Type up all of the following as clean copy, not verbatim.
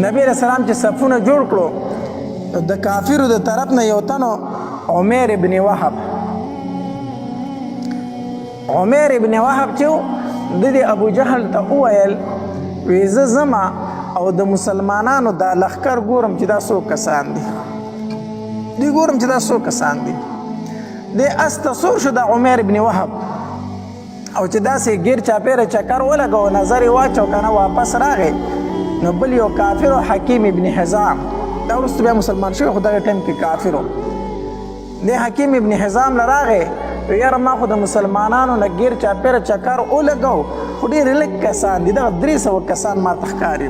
نبی علیہ السلام چې صفونه جوړ کړو د کافرو د طرف نه یو تن عمیر ابن وهب چې د ابو جهل ته وویل وی زه ځمه او د مسلمانانو دا لښکر ګورم چې دا څو کسان دي دی اس ته سور شو د عمیر ابن وهب او چې داسې ګیر چاپیره چکر ولګو نظر یې واچو کنه واپس راغی نو بل یو کافر حکیم ابن حزام دا وروسته بیا مسلمان شوی خو دغه ټایم کې کافر و دی حکیم ابن حزام له راغی یاره ما خو د مسلمانانو نه ګیر چاپیره چکر ولګو خو ډېر لږ کسان دي دغه 300 کسان ما ته ښکاري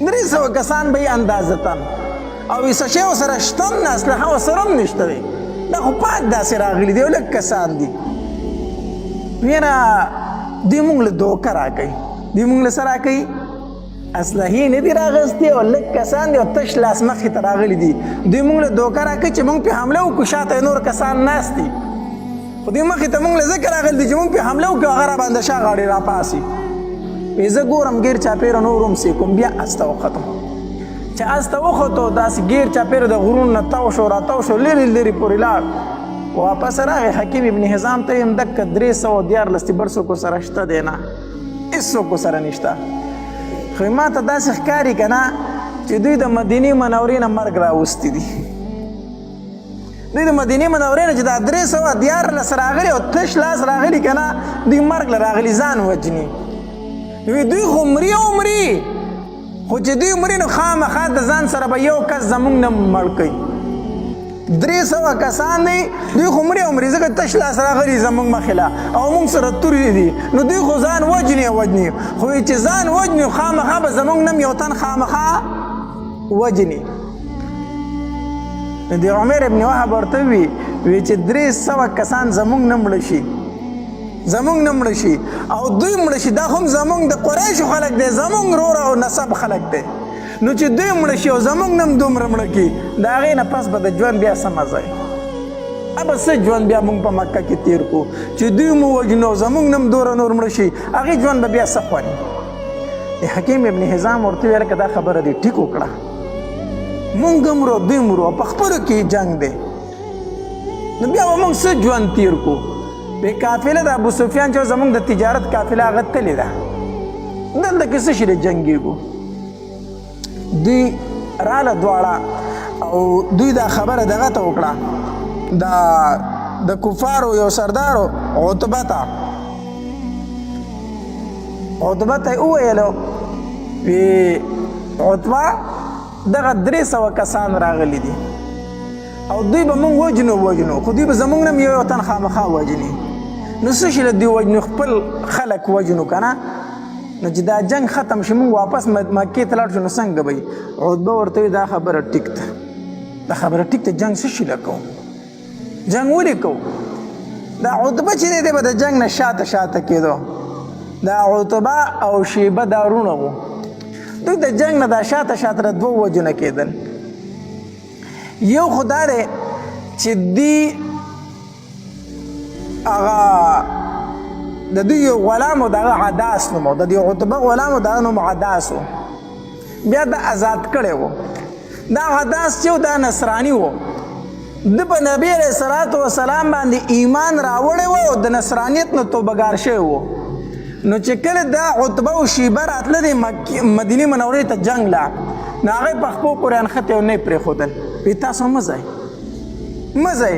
300 کسان به یې اندازتن او څه شی ورسره شته نه اسلحه ورسره هم نشته دی دا خو پاک داسې راغلي دي او لږ کسان دي ویره دوی مونږ له دوکه راکوي دوی مونږ له څه راکوي اسلحې نه دي راغستې او لږ کسان دي او تش لاس مخې ته راغلي دي دوی مونږ له دوکه راکوي چې مونږ پې حمله وکړو شاته نور کسان ناست دي خو دوی مخې ته مونږ له ځکه راغلي دي چې مونږ پې حمله وکړو هغه راباندې شا غاړې راپاسي زه ګورم ګیر چاپیره نور هم سیکم بیا اس ته وختم چې اس ته وختو داسې ګیر چاپیره د غرونو نه تاو شو راتاو شو لرې پورې لاړ واپس راغی حکیم ابن حزام ته یم دکه 314 بل څوک سره شته دی نه هېڅ څوک سره نشته خو ما ته داسې ښکاري که نه چې دوی د مدینې منورې نه مرګ راوستي دي دوی د مدینې منورې نه چې دا 314 راغلي او تش لاس راغلي که نه دوی مرګ له راغلي ځان وجني دوی خو مري او مري خو چې دوی مري نو خامخا د ځان سره به یو کس زموږ نه مړ کوي 300 کسان دی دوی خو مري او مري ځکه تش لاس راغلي زموږ مخې له او موږ سره تورې دي نو دوی خو ځان وجني خو چې ځان وجني خامخا به زموږ نم یو تن خامخا وجني نو د عمر ابن وهب ورته وي چې 300 کسان زموږ نه مړه شي او دوی مړه شي دا هم زموږ د قریشو خلک دی زموږ رور او نسب خلک دی نو چې دوی مړه شي او زموږ نم دومره مړه کړي د هغې نه پس به د ژوند بیا څه مزه وي به څه ژوند بیا موږ په مکه کې تیر کړو چې دوی مو وژنو او زموږ نم دوره نور مړه شي هغې ژوند به بیا څه خوند حکیم ابن حزام ورته ویل که دا خبره دې ټیک وکړه موږ هم مرو دوی مرو او په خپلو کې جنګ دی نو بیا به موږ څه ژوند تیر کړو بې قافله د ابو سفیان چې زموږ د تجارت قافله هغه تلې ده دلته کې څه شي دی جنګېږو دوی راله دواړه او دوی دا خبره دغه ته وکړه د کفارو یو سردارو عتبه ته یې وویلو عتبه دغه 300 کسان راغلي دي او دوی به موږ وجنو خو دوی به زموږ نه یو تن خامخا وجني نو څه شي له دوی وجنو خپل خلک وجنو که نه نو چې دا جنگ ختم شي موږ واپس مکې ته لاړ شو نو څنګه به وي عتبه ورته وي دا خبره ټیک ده جنگ څه شي له کوو جنگ ولې کوو دا عتبه چې دی به د جنگ نه شاته کېدو دا عتبه او شیبه دا وروڼه وو دوی د جنگ نه دا شاته د دوه وجونه کېدل یو خو دا دی چې دی هغه د دوی یو غلام و دغه عداس نوم د دوی عتبه غلام و دغه نوم عداس و بیا د آزاد کړی و دا عداس چې و دا نصرانی و د په نبی علیه الصلاة وسلام باندې ایمان راوړی و او د نصرانیت نه توبهګار شوی و نو چې کله دا عتبه او شیبه راتله د مدینې منورې ته جنګ لا نو هغې په خپو پورې انښتې او نه یې پرېښودل وی تاسو مه ځئ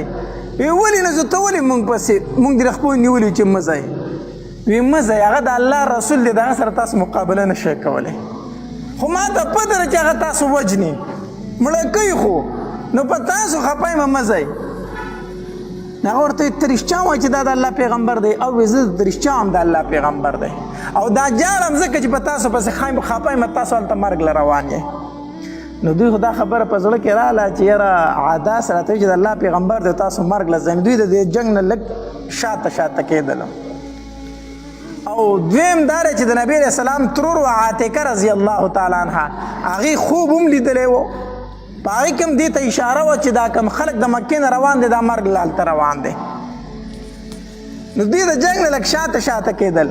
ولې نه ځو ته ولې موږ پسې موږ د خپو نیولي چې مه ځئ وی مه ځئ هغه د الله رسول دی د هغه سره تاسو مقابله نه شئ کولی خو ما ته پته ده چې هغه تاسو وجني مړه کوي خو نو په تاسو خفه یم مه ځئ هغه ورته ته رښتیا وایي چې دا د الله پیغمبر دی او زه د رښتیا هم د الله پیغمبر دی او دا جاړم ځکه چې په تاسو پسې خفه یم تاسو هلته مرګ له روان یې نو دوی خو دا خبره په زړه کې راغله چې یاره عداس راته وایي چې د الله پیغمبر دی تاسو مرګ له ځئ دوی د دې جنګ نه لږ شاته کېدل او دویم دا دی چې د نبي علیه السلام ترور و عاتکه رضی الله تعالی عنها هغې خوب هم لیدلی و په هغې کې هم دې ته اشاره وه چې دا کوم خلک د مکې نه روان دی دا مرګ له هلته روان دی نو دوی د جنګ نه لږ شاته کېدل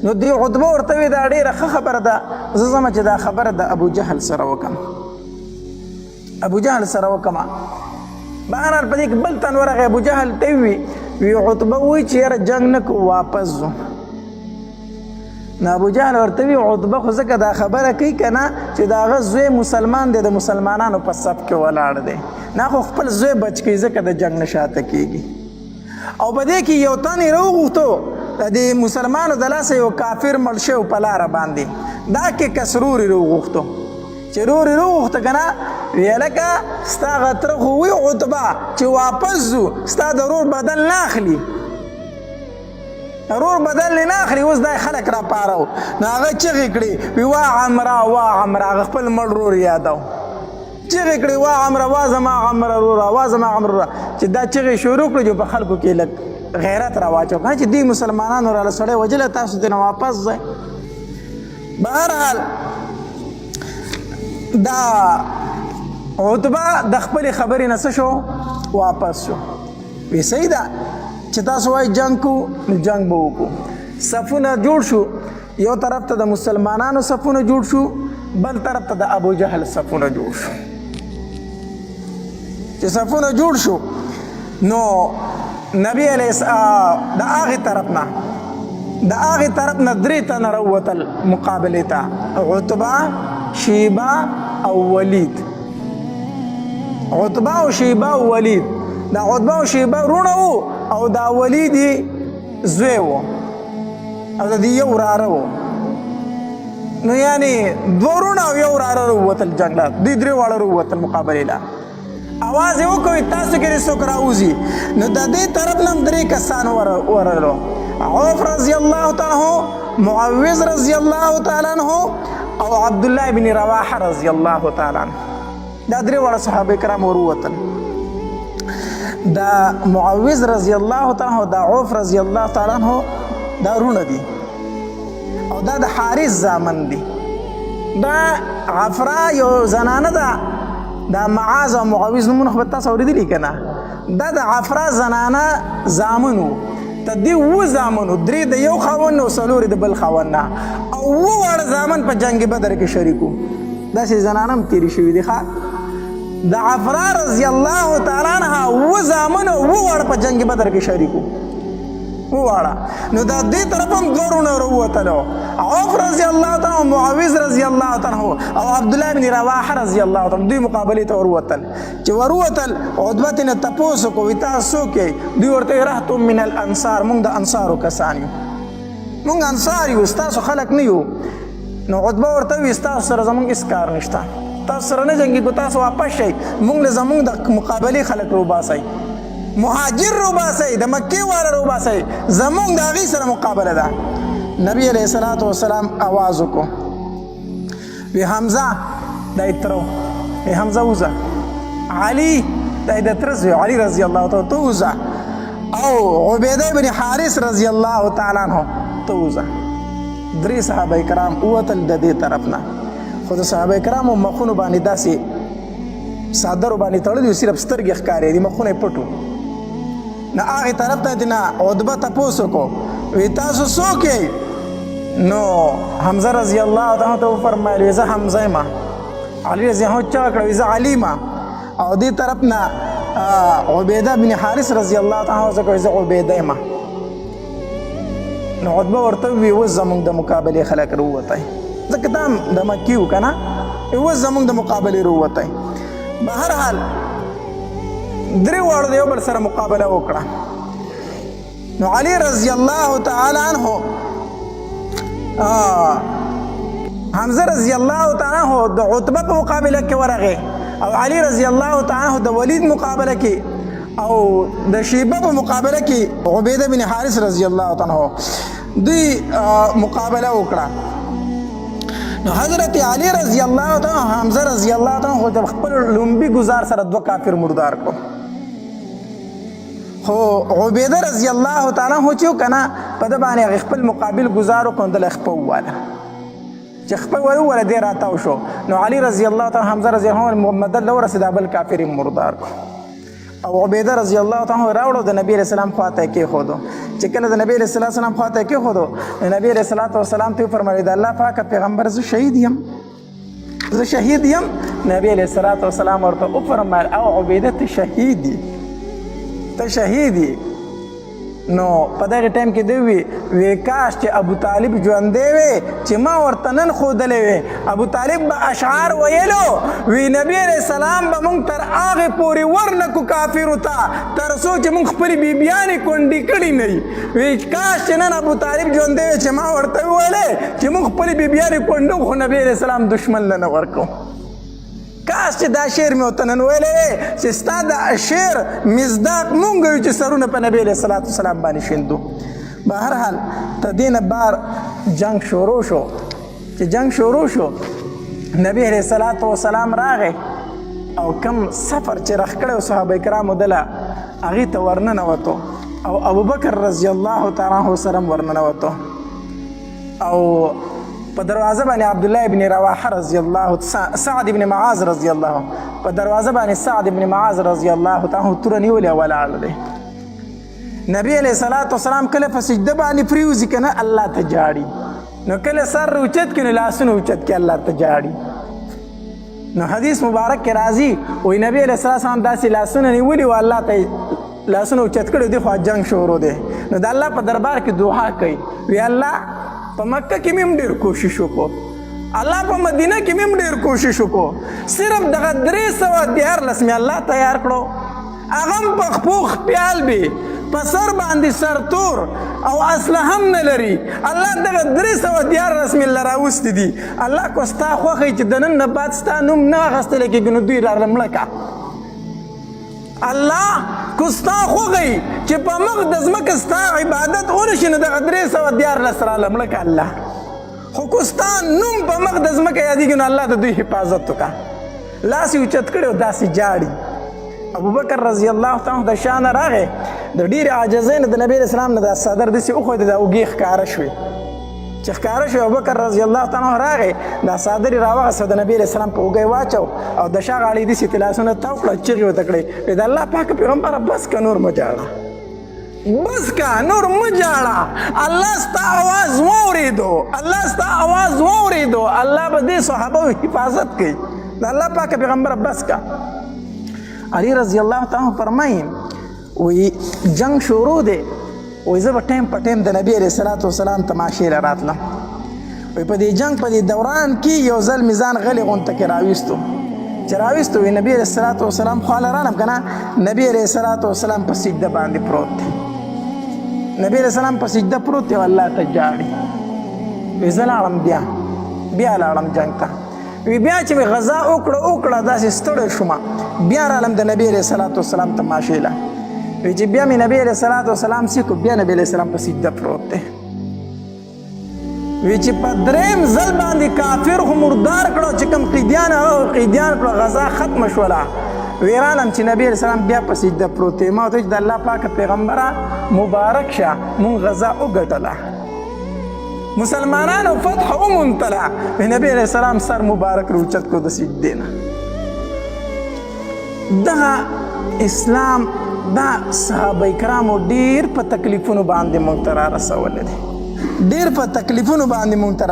نو دی عتبه ورته وی دا ډېره ښه خبره ده زه ځمه چې دا خبره د ابو جهل سره وکم ابو جهل سره وکمه بهرحال په دې کې بل تن ورغی ابو جهل ته وی عتبه وی چې یاره جنګ نه کوو واپس ځو نو ابو جهل ورته وی عتبه خو ځکه دا خبره کوي که نه چې د هغه زوی مسلمان دی د مسلمانانو په صف کې ولاړ دی نه خو خپل زوی بچ کوي ځکه د جنګ نه شاته کېږي او په دې کې یو تن یې راوغوښتو د مسلمانو د لاسه یو کافر مړ شوی په لاره باندې دا کې کسرور یې راوغوښتو چې رور یې راوغوښته که نه ویې لکه ستا هغه تره خو وي عتبه چې واپس ځو ستا د رور بدل نه اخلي رور بدل نه اخلي اوس دا خلک راپارو نو هغه چغې کړې وی وا عمره وا عمره هغه خپل مړ رور یادو چغې کړې وا عمره وا زما عمره روره وا زما عمره روره چې دا چغې شروع کړو چې په خلکو کې لږ غیرت راواچو که چې دوی مسلمانانو راله سړی وجله تاسو ترې واپس ځئ بهرحال دا عتبه د خپلې خبرې نه څه شو واپس شو وی صحیح ده چې تاسو وایي جنګ کوو نو جنګ به وکړو صفونه جوړ شو یو طرف ته د مسلمانانو صفونه جوړ شو بل طرف ته د ابو جهل صفونه جوړ شو چې صفونه جوړ شو نو نبی علیه د هغې طرف نه درې تنه راووتل مقابلې ته عتبه شیبه او ولید عتبه او شیبه او ولید دا عتبه او شیبه رونه وو او دا ولید زوی وو او دا دی یو وراره وو نو یعنی دوه رونه او یو وراره راووتل جنګ له دوی درې واړه راووتل مقابلې له اواز یې وکړئ تاسو کې دې څوک راوځي نو د دې طرف نه هم درې کسان ورغلو عوف رضی الله تعالی عنه معوذ رضی الله تعالی عنه او عبدالله بن رواحه رضی الله تعالی عنه دا درې واړه صحابه کرام وروتل دا معوذ رضی الله تعالی عنه دا عوف رضی الله تعالی عنه دا رونه دي او دا د حارث زامن دي دا عفرا یو زنانه ده دا معاذ او معوذ نومونه خو به تاسو اورېدلي که نه دا د عفرا زنانه زامن وو د دې اووه زامنو درې د یو خاوند او څلور د بل خاوند نه او اووه واړه زامن په جنګ بدر کې شریک وو داسې زنانه هم تېرې شوي دي ښه د عفرا رضی الله تعالی عنها اووه زامن او اووه واړه په جنګ بدر کې شریک وو وواړه نو دا دې طرف هم دوه رونه راووتلو عوف رضی الله تعالی عنه معوذ رضی الله تعالی عنه او عبدالله بن رواحه رضی الله تعالی دوی مقابلې ته وروتل چې وروتل عتبه ترې نه تپوس وکړو وایي تاسو څوک یې دوی ورته رهتم من الانصار موږ د انصارو کسان یو موږ انصار یو ستاسو خلک نه یو نو عتبه ورته وایي ستاسو سره زموږ هېڅ کار نشته تاسو سره نه جنګېږو تاسو واپس شئ موږ له زموږ د مقابلې خلک روباسئ مهاجر روباسئ د مکې والا روباسئ زموږ د هغې سره مقابله ده نبی علیه الصلاة والسلام آواز وکړو وی حمزه دا یې تره وی حمزه وځه علي دا یې د تره زوی علي رضی الله تعالی ته وځه او عبیده بن حارث رضی الله تعالی عنه ته وځه درې صحابه کرام ووتل د دې طرف نه خو د صحابه کرامو مخونو باندې داسې څادرو باندې تړلي صرف سترګې ښکارېدي مخونه یې پټ نه هغې طرف ته نه عتبه تپوس وکړو وی تاسو څوک یې نو حمزه رضی الله تعالی ته وفرمایل وی زه حمزه یم علي رضی الله چا کړه وی زه علي یم او دې طرف نه عبیده بن حارث رضی الله تعالی څخه وی زه عبیده یم نو عتبه ورته وی اوس زموږ د مقابلې خلک راووتی ځکه دا هم د مکې و که نه اوس زموږ د مقابلې راووتی بهرحال درې واړو د یو بل سره مقابله وکړه نو علي رضی الله تعالی عنه حمزه رضی الله تعالی عنه د عتبه په مقابله کې ورغی او علي رضی الله تعالی عنه د ولید مقابله کې او د شیبه په مقابله کې عبیده بن حارث رضی الله تعالی عنه دوی مقابله وکړه نو حضرت علي رضی الله تعالی عنه حمزه رضی الله تعالی عنه د خپل لومبي گزار سره دوه کافر مردار کو خو عبیده رضی الله تعالی عنہ چې کنه په د باندې خپل مقابل گزارو کوندل خپل واله چې خپل ولا دی راتاو شو نو علي رضی الله تعالی حمزه رضی الله عنه محمد الله ورسید بل کافر مردار او عبیده رضی الله تعالی عنہ راوړو د نبی رسول الله خواته کې خودو چې کله د نبی علیه الصلاة والسلام خواته یې کېښودو نبی علیه الصلاة والسلام ته وفرمایل د الله پاکه پیغمبر زه شهید یم نبی علیه الصلاة والسلام ورته وفرمایل او عبیده ته شهید یې نو په دغه ټایم کې دی وی کاش چې ابو طالب ژوندی وی چې ما ورته نن ښودلی وی ابو طالب به اشعار ویلو وی نبی علیه السلام به موږ تر هغې پورې ورنکو کافرو ته تر څو چې موږ خپلې بیبیانې کونډې کړي نه وي وی کاش چې نن ابو طالب ژوندی وی چې ما ورته وویلی چې موږ خپلې بیبیانې کونډو خو نبی علیه السلام دشمن له نه ورکو کاش چې دا شعر مې ورته نن ویلی چې ستا د شعر مصداق مونږ یو چې سرونه په نبی علیه الصلاة والسلام باندې شیندو به هر حال تر دې نه بار جنگ شروع شو چې جنگ شروع شو نبی علیه الصلاة والسلام راغی او کم سفر چې رخ کړی و صحابه کرامو دله هغې ته ورننوتو او ابوبکر رضی الله تعالی عنه سره هم ورننوتو او په دروازه باندې عبدالله ابن رواحه رضی الله سعد ابن معاذ رضی الله په دروازه باندې سعد ابن معاذ رضی الله تعالی توره نیولې ولاړ دی نبی علیه الصلاة والسلام کله په سجده باندې پریوځي که نه الله ته جاړي نو کله سر اوچت کړي نو لاسونه اوچت کړي الله ته جاړي نو حدیث مبارک کې راځي وایي نبی علیه الصلاة والسلام داسې لاسونه نیولي و الله ته لاسونه اوچت کړي دی خو جنګ شروع دی نو د الله په دربار کې دعا کوي وی الله په مکه کې مې هم ډېر کوشش وکړو الله په مدینه کې مې هم ډېر کوشش وکړو صرف دغه 314 مې الله تیار کړو هغه هم په خپو خپیال بې په سر باندې سرتور او اسلحه هم نه لري الله دغه 314 مې له راوستي دي الله کو ستا خوښوي چې د نن نه بعد ستا نوم نه اخیستلی کېږي نو دوی راله مړه کړه الله کو ستا خوښوي چې په مخ د ځمکه ستا عبادت ونشي نو دغه 314 راله مړه کړه الله خو کو ستا نوم په مخ د ځمکه یادېږي نو الله د دوی حفاظت وکړه لاس یې اوچت کړی او داسې جاړي ابوبکر رضی الله تعالی د شا نه راغی د ډېرې عاجزۍ نه د نبي علیه السلام نه دا صدر داسې وښودې دا اوږې ښکاره شوې چې ښکاره شوې ابوبکر رضی الله تعالی راغی دا صادر یې راوغسته د نبي علیه السلام په اوږه یې واچو او د شا غاړې داسې تلاسونه تاو کړه چغې ورته کړې د الله پاک پیغمبره بس که نور مه جاړه بس که نور مه جاړه الله ستا اواز واورېدو الله به دې صحابه حفاظت کوي د الله پاک پیغمبره بس که علی رضی الله تعالی فرمایي وی جنگ شروع دی وی زه به ټایم په ټایم د نبی علیه الصلاة والسلام تماشې له راتلم وی په دې جنگ په دې دوران کې یو ځل مې ځان غلې غونته کې راویستو چې راویستو وی نبی علیه الصلاة والسلام خواله رانم که نه نبی علیه الصلاة والسلام په سجده باندې پروت دی نبی علیه السلام په سجده پروت دی او الله ته جاړي وی زه لاړم بیا لاړم جنگ ته وی بیا چې مې غذا وکړه داسې ستړی شومه بیا رالم د نبی علیه الصلاة والسلام تماشې له وی چې بیا مې نبی علیه الصلاة والسلام سیکو بیا نبی علیه السلام په سجده پروت دی وی چې په دریم ځل باندې کافر خو مردار کړو چې کوم قیدیان کړو غذا ختمه شوله وی رالم چې نبی علیه السلام بیا په سجده پروت دی ما ورته چې د الله پاکه پیغمبره مبارک شه مونږ غذا وګټله مسلمانانو فتح ومنتله نبی علیه السلام سر مبارک روچت کو د سجدې نه دغه اسلام دا صحابه کرامو ډېر په تکلیفونو باندې موږ ته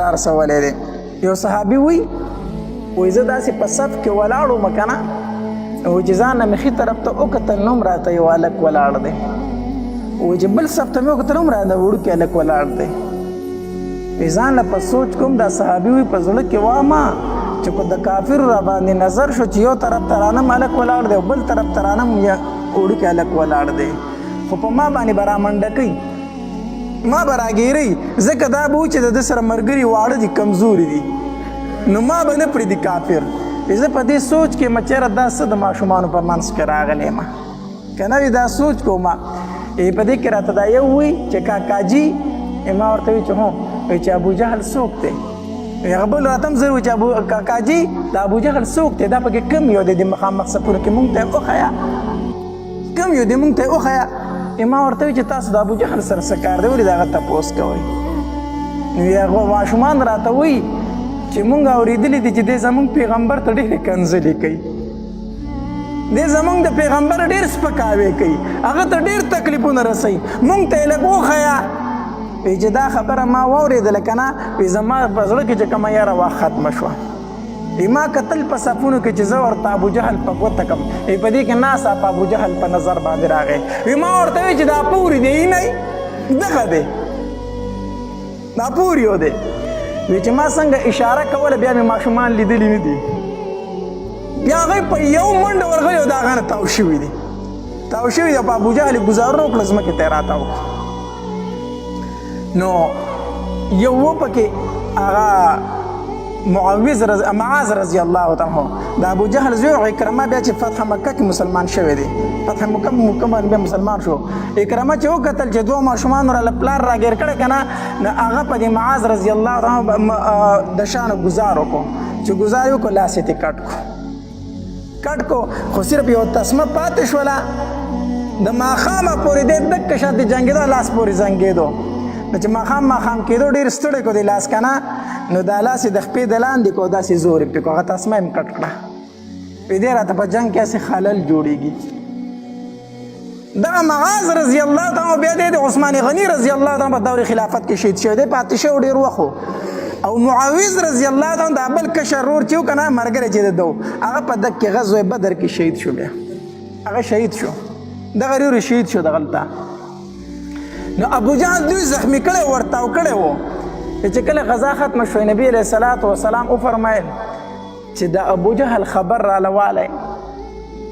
رارسولی دی یو صحابي وی زه داسې په صف کې ولاړ وم که نه او چې ځان نه مې ښي طرف ته وکتل نو هم راته یو هلک ولاړ دی چې بل صف ته مې وکتل هم راته وړوکی هلک ولاړ دی ځان له په سوچ کوم دا صحابي وي په زړه کې وامه چې په د کافرو را باندې نظر شو چې یو طرف ته رانم هلک ولاړ دی او بل طرف ته رانم وړوکی هلک ولاړ دی خو په ما باندې به رامنډه کوي ما به راګیرئ ځکه دا به و چې د ده سره ملګري واړه دي کمزوري دي نو ما به نه پرېږدي کافر زه په دې سوچ کې یم چېرې دا څه د ماشومانو په منځ کې راغلی یم که نه وي دا سوچ کوم په دې کې راته دا یو وایي چې کاکاجي ما ورته وایي چې هو چې ابوجهل څوک دی هغه بل راته هم زه وایي چې کاکاجي د ابوجهل څوک دی دا پکې کم یو دی د مخامخ صفونو کې مونږ ته یې وښیه کم یو دی مونږ ته یې وښیه ما ورته وایي چې تاسو د ابوجهل سره څه کار دی ولې د هغه تپوس کوئ نو هغه ماشومان راته وایي چې مونږ اورېدلي دي چې دی زمونږ پیغمبر ته ډېرې کنځلې کوي دې زمونږ د پیغمبر ډېر سپکاوی کوي هغه ته ډېر تکلیفونه رسوي مونږ ته یې لږ وښیه وایي چې دا خبره ما واورېدله که نه وایي زما په زړه کې چې کومه یاره وه ختمه شوه ما کتل په صفونو کې چې زه ورته ابوجهل په ګوته کړم په دې کې ناسا په ابوجهل په نظر باندې راغی وایي ما ورته وایي چې دا پورې دی نه دغه دی دا پوریو دی وایي چې ما څنګه اشاره کوله بیا مې ماشومان لیدلي نه دي بیا هغوی په یو منډه ورغلي او د هغه نه تاو شوي دي تاو شوي دي او په ابوجهل یې ګزارونه وکړه ځمکې ته یې راتاو نو یو و پکې هغه معاذ رضی الله تعالی د ابو جهل زوی اکرمه بیا چې فتح مکه کې مسلمان شوی دی فتح مکه باندې بیا مسلمان شو اکرمه چې وکتل چې دوه ماشومان راله پلار راګیر کړی که نه نو هغه په دې معاذ رضی الله تعالی د شانو ګزار وکړو چې ګزار یې وکړو لاس یې کټ کو خو صرف یو تسمه پاتې شوله د ماښامه پورې دی دکه شانتې جنګېدو لاس پورې زنګېدو نو چې ماښام کېدو ډېر ستړی کړو د لاس که نه نو دا لاس یې د خپې د لاندې کړو داسې زور یې پرې کړو هغه تسمه یې کټ کړه وایي دی راته په جنګ کې هسې خلل جوړېږي دغه معاذ رضی الله تعالی بیا دی د عثمان غني رضی الله تعالی په دور خلافت کې شهید شوی دی پاتې شوی ډېر وخت او معاوض رضی الله تعالی د بل کشر ورور چې و که نه ملګری چې د هغه په دکې غزوه بدر کې شهید شو بیا هغه شهید شو دغه ورور شهید شو دغلته نو ابو جهل دوی زخمی کړی ورتاو کړی و چې کله غزا ختمه شوی نبی علیه الصلاة والسلام وفرمایل چې د ابو جهل خبر راله والی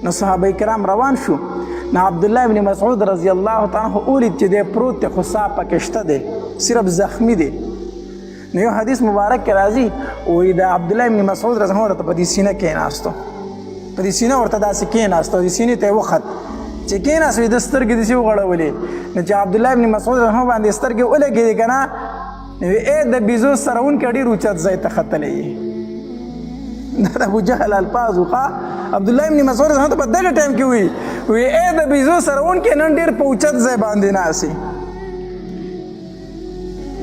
نو صحابه کرام روان شو نو عبدالله بن مسعود رضی الله تعالی عنه اولید چې دی پروت دی خو ساه پکې شته دی صرف زخمی دی نو یو حدیث مبارک کې راځي وایي د عبدالله بن مسعود رضی الله ورته په دې سینه کېناستو په دې سینه ورته داسې کېناستو دې سینې ته یې وخت چې کېناست وایي د سترګې داسې وغړولې نو چې عبدالله بن مسعود رضی الله باندې سترګې ولګېدې که نه نو د بیزو سرونکي ډېر اوچت ځای ته ختلی یې دا د ابوجهل الفاظ و عبدالله بن مسعود رضی الله په دغه ټایم کې وایي د بیزو سرونکي نن ډېر په اوچت ځای باندې ناست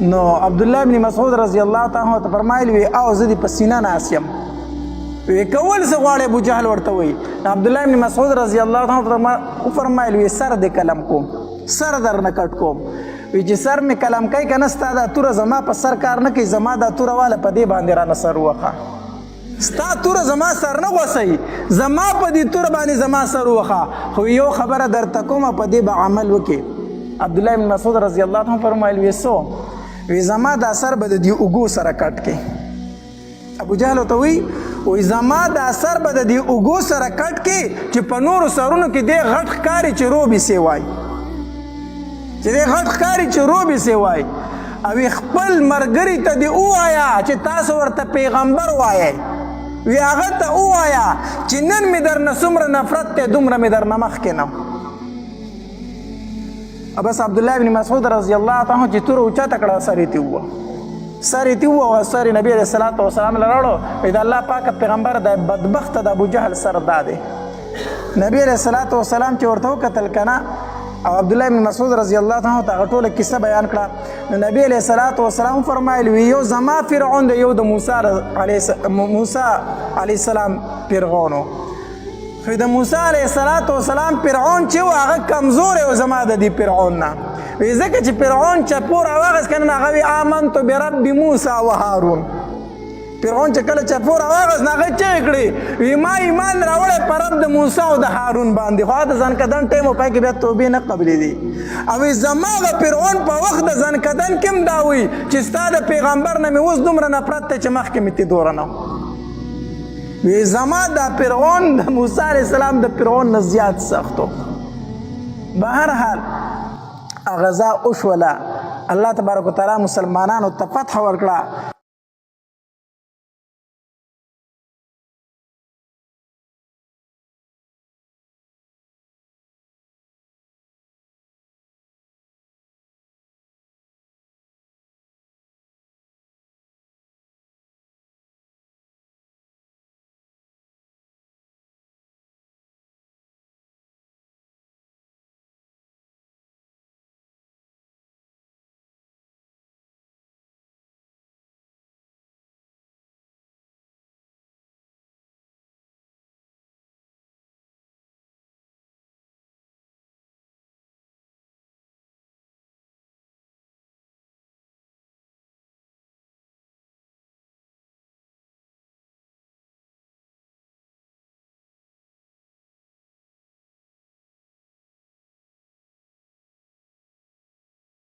نو عبدالله بن مسعود رضی الله تعالی عنہ ته فرمایل وی او زه دې په سینه ناست یم وی کول څه غواړې ابوجهل ورته وایي عبدالله بن مسعود رضی الله تعالی عنہ وفرمایل وی سر دې قلم کوم سر درنه کټ کوم وی چې سر مې قلم کوي که نه ستا دا توره زما په سر کار نه کوي زما دا توره واله په دې باندې رانه سر ووخه ستا توره زما سر نه غوڅوي زما په دې توره باندې زما سر ووخه خو یو خبره درته کومه په دې به عمل وکړي عبدالله بن مسعود رضی الله عنه فرمایل وی څو وی زما دا سر به د دې اوږو سره کټ کړي ابوجهل ورته وی زما دا سر به د دې اوږو سره کټ کړي چې په نورو سرونو کې دې غټ ښکاري چې روبې سې وایي چې دې غټ ښکاري چې روبې سې وایي او خپل ملګري ته دې ووایه چې تاسو ورته پیغمبر وایئ وی هغه ته ووایه چې نن مې درنه څومره نفرت دی دومره مې درنه مخکې نه بس عبدالله بن مسعود رضی الله تعالی عنہ چې توره اوچته کړه سر یې تې ووه سر یې تې ووه سر یې نبي علیه الصلاة والسلام له راوړو وایي د الله پاکه پیغمبر د بدبخته د ابوجهل سر دا دی نبي علیه الصلاة والسلام چې ورته وکتل که نه او عبدالله بن مسعود رضی الله تعالی ته هغه ټوله کیسه بیان کړه نو نبی علیه الصلاة والسلام فرمایل وی یو زما فرعون دی یو د موسی علیه السلام فرعون و خو د موسی علیه السلام فرعون چې و هغه کمزوری و زما د دې فرعون نه وی ځکه چې فرعون چپور راواغست که نه هغه وی آمنتو برب موسی و هارون فرعون چې کله چپور راواغست نه هغه چغې کړې وی ما ایمان راوړی په رب د موسی او د هارون باندې خو د ځانکدن ټایم و پای کې بیا توبې نه قبلېدې او زما د فرعون په وخت د ځانکدن کې هم دا وی چې ستا د پیغمبر نه مې اوس دومره نفرت دی چې مخکې مې تې دوره نه وی زما د فرعون د موسی علیه السلام د فرعون نه زیات سختو به هر حال غزا وشوله الله تبارک وتعالی مسلمانانو ته فتح ورکړه